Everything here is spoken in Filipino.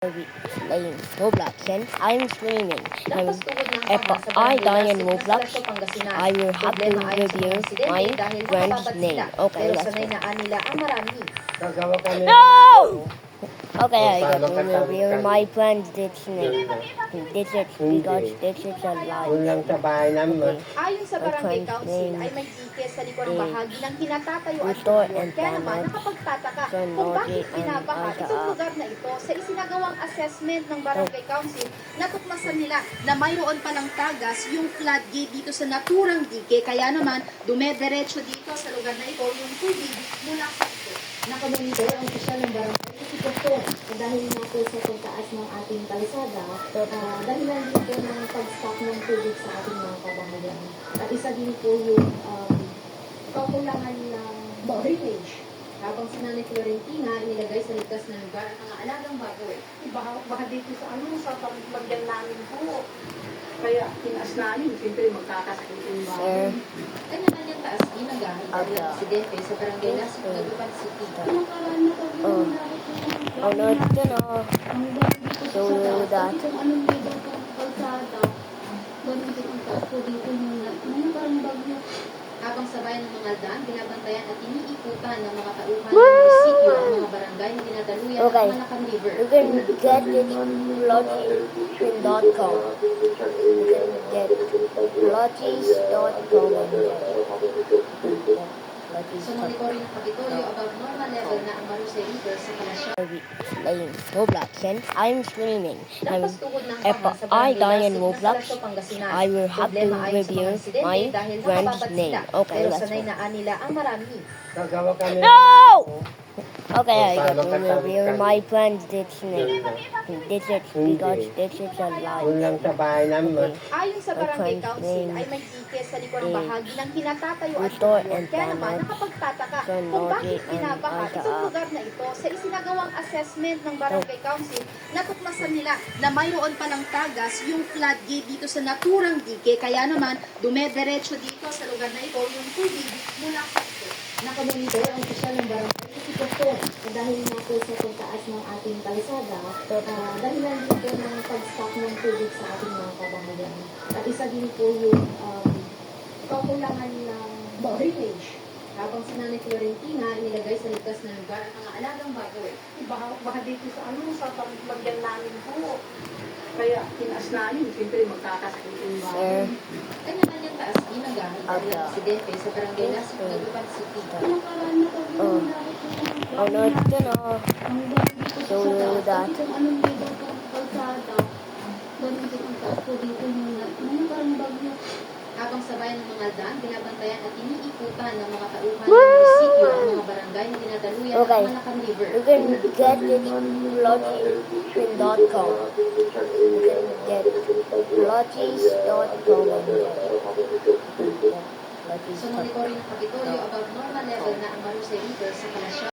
Playing Roblox and I'm streaming. If I die in Roblox, I will have to review my friend's name. Okay, let's go. No! Okay, I got to review my friend's name. Digits, because digits are live. Okay. Ayon sa My Barangay friend's Council name ay may dikes sa likurang bahagi ng kinatatayuan Gusto ngayon. and Kaya naman Planet, nakapagtataka Son kung bakit Lodi and binabaha Alta itong lugar na ito. Sa isinagawang assessment ng Barangay Council, natukmasan nila na mayroon palang tagas yung floodgate dito sa naturang dike. Kaya naman dumediretso dito sa lugar na ito yung tubig mula sa ito. Nakamonitor ang opisyal ng barangay Sitokton dahil nga po sa pagtaas ng ating kalisada, dahilan din po ng pag-stock ng tubig sa ating mga kabahayan. At isa din po yung kakulangan ng drainage. Habang si Nanay Florentina inilagay sa ligtas na lugar ang mga alagang baboy. Baka dito sa pagbagyan namin po. Kaya tinaas namin, siyempre magkakasakit yung bahay. Kanya naman yung taas din ang gamit ng aksidente sa barangay Las Guadalupe City. Pinakalaan na kami Oh no, ito na. So that. Kung anong libo kong kalsada, ganun din ang taas po dito yung parang bagyo. Habang sabayan ng mga dam, binabantayan at iniikutan ng mga tauhan ng munisipyo ang mga barangay na dinadaluyan ng Malacan River. You can get it lodging.com. You can get lodges.com. Sa monitoring ng Kapitolyo, about normal level na ang Maruse River sa Kalasya. Playing Roblox and I'm streaming. Napastugod ng If baha sa I barangay die in Lasig, Roblox, Nasalacio, Pangasinan. I will have to Problema ayon sa review mga residente my dahil friend's nakababad name. sila. Okay, Pero let's sanay go. na nila ang marami. No! Okay, I got to review my friend's name. Digits, because digits are live. Okay. Ayon sa My Barangay friend's Council name ay may dikes sa likurang bahagi ng kinatatayuan Gusto ngayon. and Kaya naman Planet, nakapagtataka Son kung Lodi bakit and binabaha Alta itong lugar na ito. Sa isinagawang assessment ng Barangay Council, natukmasan nila na mayroon palang tagas yung floodgate dito sa naturang dike. Kaya naman dumediretso dito sa lugar na ito yung tubig mula sa ito. Nakamonitor ang opisyal ng barangay Sitokton dahil nga po sa pagtaas ng ating kalisada, dahilan din po ng pag-stock ng tubig sa ating mga kabahayan. At isa din po yung kakulangan ng drainage. Habang si Nanay Florentina inilagay sa ligtas na lugar ang mga alagang baboy. Baka dito sa pagbagyan namin po. Kaya tinaas namin, siyempre magkakasakit yung bahay. Kanya naman yung taas din ang gamit ng aksidente sa barangay Las Guadalupe City. Pinakalaan na kami Oh no, ito na. So that. Kung anong libo kong kalsada, ganun din ang taas po dito yung parang bagyo. Habang sabayan ng mga dam, binabantayan at iniikutan ng mga tauhan ng munisipyo ang mga barangay na dinadaluyan ng Malacan River. You can get it lodging.com. You can get lodges.com. Sa monitoring ng Kapitolyo, about normal level na ang Maruse River sa Kalasya.